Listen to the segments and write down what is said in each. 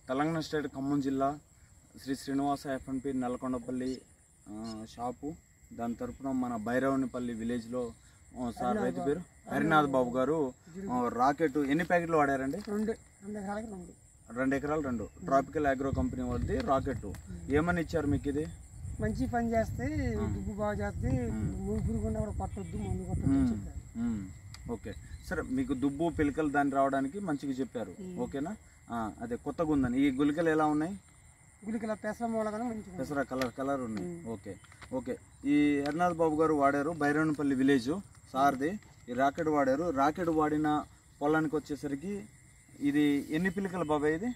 Telangana state Khammam జిల్లా Shri Srinivasa ఎఫ్ఎన్పి నల్లకొండపల్లి shop, దాని తరపున మన భైరవనిపల్లి విలేజ్లో సార్ రైతు పేరు హరినాథ్ బాబు గారు రాకెట్ ఎన్ని ప్యాకెట్లు వాడారండి? 2 ఎకరాలు 2 ట్రాపికల్ అగ్రో కంపెనీ వాళ్ళది రాకెట్. ఏమని ఇచ్చారు మీకు? ఇది మంచి పని చేస్తే, దుబ్బు బాగా చేస్తే, పురుగుకుండా కూడా పట్టొద్దు, మందు కొట్టొద్దు. ఓకే సరే, మీకు దుబ్బు పిలకలు దాన్ని రావడానికి మంచిగా చెప్పారు. ఓకేనా? అదే కొత్తగా ఉందని. ఈ గుళికలు ఎలా ఉన్నాయి? గుళికల పెసర కలర్ ఉన్నాయి. Okay okay. ఈ హరినాథ్ బాబు గారు వాడారు, భైరవనపల్లి విలేజ్ సార్ది. ఈ రాకెట్ వాడారు. రాకెట్ వాడిన పొలానికి వచ్చేసరికి ఇది ఎన్ని పిలకలు బాబాయ్? ఇది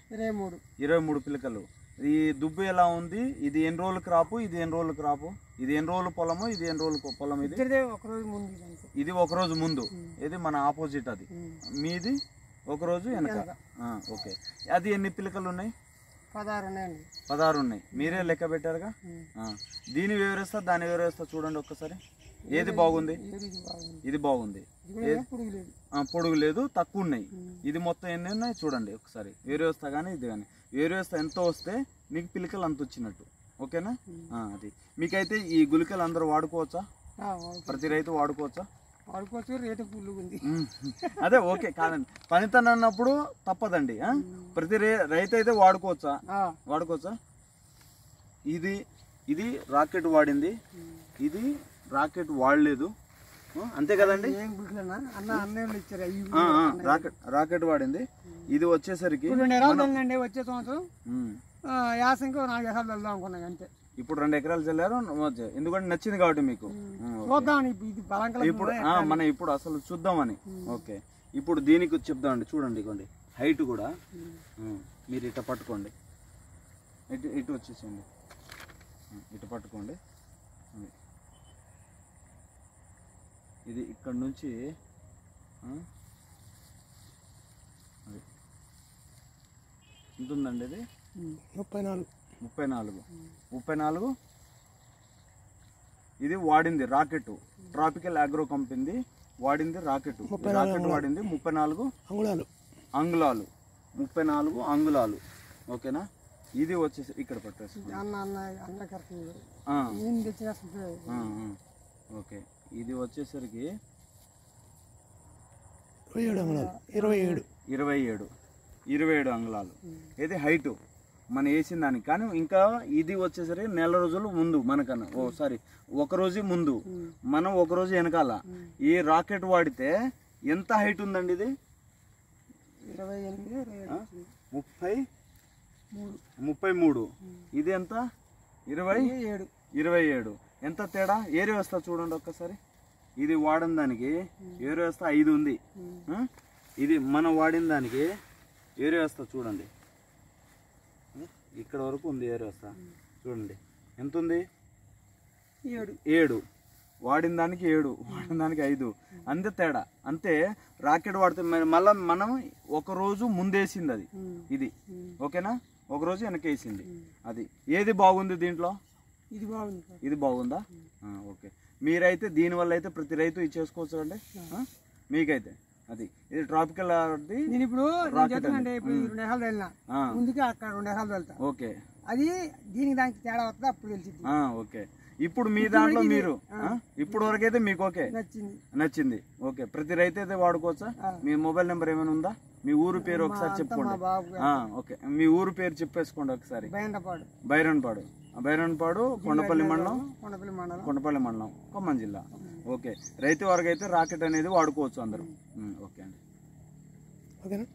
23 పిలకలు. ఈ దుబ్బు ఎలా ఉంది? ఇది ఎన్ని రోజుల క్రాపు, ఇది ఎన్ని రోజుల క్రాపు? ఇది ఎన్ని రోజుల పొలము, ఇది ఎన్ని రోజుల పొలం? ఇది ఒక రోజు ముందు. ఇది మన ఆపోజిట్. అది మీది ఒక రోజు వెనక. ఓకే. అది ఎన్ని పిలకలు ఉన్నాయి? 16 ఉన్నాయి. మీరే లెక్క పెట్టారుగా. దీన్ని వివరిస్తా, దాన్ని వివరిస్తా. చూడండి ఒక్కసారి. ఏది బాగుంది? ఇది బాగుంది. పొడుగు లేదు, తక్కువ ఉన్నాయి. ఇది మొత్తం ఎన్ని ఉన్నాయి చూడండి ఒకసారి. వేరే వస్తా కానీ ఇది కానీ వేరే వస్తా ఎంత వస్తే మీకు పిలకలు అంత వచ్చినట్టు. ఓకేనా? అది మీకైతే ఈ గుళికలు అందరూ వాడుకోవచ్చా? ప్రతి రైతు వాడుకోవచ్చా? అదే ఓకే కాదండి, పనితనం అన్నప్పుడు తప్పదండి. ప్రతి రైతు అయితే వాడుకోవచ్చా? ఇది రాకెట్ వాడింది, ఇది రాకెట్ వాడలేదు, అంతే కదండి? రాకెట్ వాడింది. ఇది వచ్చేసరికి వచ్చే సంవత్సరం యాసంకి 4 ఎకరాలు వెళ్దాం అనుకున్నాయి అంతే. ఇప్పుడు 2 ఎకరాలు చల్లారు, ఎందుకంటే నచ్చింది కాబట్టి మీకు. ఇప్పుడు అసలు చూద్దామని. ఓకే, ఇప్పుడు దీనికి చెప్దామండి. చూడండి, ఇవ్వండి హైట్ కూడా. మీరు ఇట్లా పట్టుకోండి, ఇటు వచ్చేసేయండి, ఇటు పట్టుకోండి. ఇది ఇక్కడ నుంచి ఎంత ఉందండి? ఇది 34. ఇది వాడింది రాకెట్, ట్రాపికల్ అగ్రో కంపెనీ వాడింది రాకెట్. వాడింది 34 అంగుళాలు. 34 అంగుళాలు. ఓకేనా? ఇది వచ్చేసి ఇక్కడ పట్టేసి. ఓకే, ఇది వచ్చేసరికి 27 అంగుళాలు. ఇది హైటు మనం వేసిన దానికి. కానీ ఇంకా ఇది వచ్చేసరికి నెల రోజులు ముందు మనకన్నా, ఒక రోజు ముందు, మనం ఒక రోజు వెనకాల. ఈ రాకెట్ వాడితే ఎంత హైట్ ఉందండి? ఇది 33. ఇది ఎంత? 27. ఎంత తేడా? ఏరియా వస్తా చూడండి ఒక్కసారి. ఇది వాడిన దానికి ఏరియా వస్తా 5 ఉంది. ఇది మనం వాడిన దానికి ఏరియా వస్తా చూడండి, ఇక్కడ వరకు ఉంది ఏరియా వస్తా. చూడండి ఎంత ఉంది? 7. వాడిన దానికి 7, వాడిన దానికి 5. అంతే తేడా. అంతే రాకెట్ వాడితే మళ్ళీ మనం ఒక రోజు ముందేసింది అది. ఇది ఓకేనా? ఒక రోజు వెనకేసింది. అది ఏది బాగుంది దీంట్లో? ఇది బాగుందా? ఓకే. మీరైతే దీనివల్ల అయితే ప్రతి రైతు ఇచ్చేసుకోవచ్చు అండి. మీకైతే అది ఇది ట్రాపికల్. ఓకే, అది దీనికి దానికి తేడా వస్తుంది, అప్పుడు తెలిసింది. ఓకే, ఇప్పుడు మీ దాంట్లో మీరు ఇప్పుడు వరకు అయితే మీకు ఓకే నచ్చింది. ఓకే, ప్రతి రైతు అయితే వాడుకోవచ్చా? మీ మొబైల్ నెంబర్ ఏమైనా ఉందా? మీ ఊరు పేరు ఒకసారి చెప్పుకోండి. ఓకే, మీ ఊరు పేరు చెప్పేసుకోండి ఒకసారి. బైరన్పాడు కొండపల్లి మండలం, ఖమ్మం జిల్లా. ఓకే, రైతు వరకు అయితే రాకెట్ అనేది వాడుకోవచ్చు అందరూ. ఓకే అండి. ఓకేనా?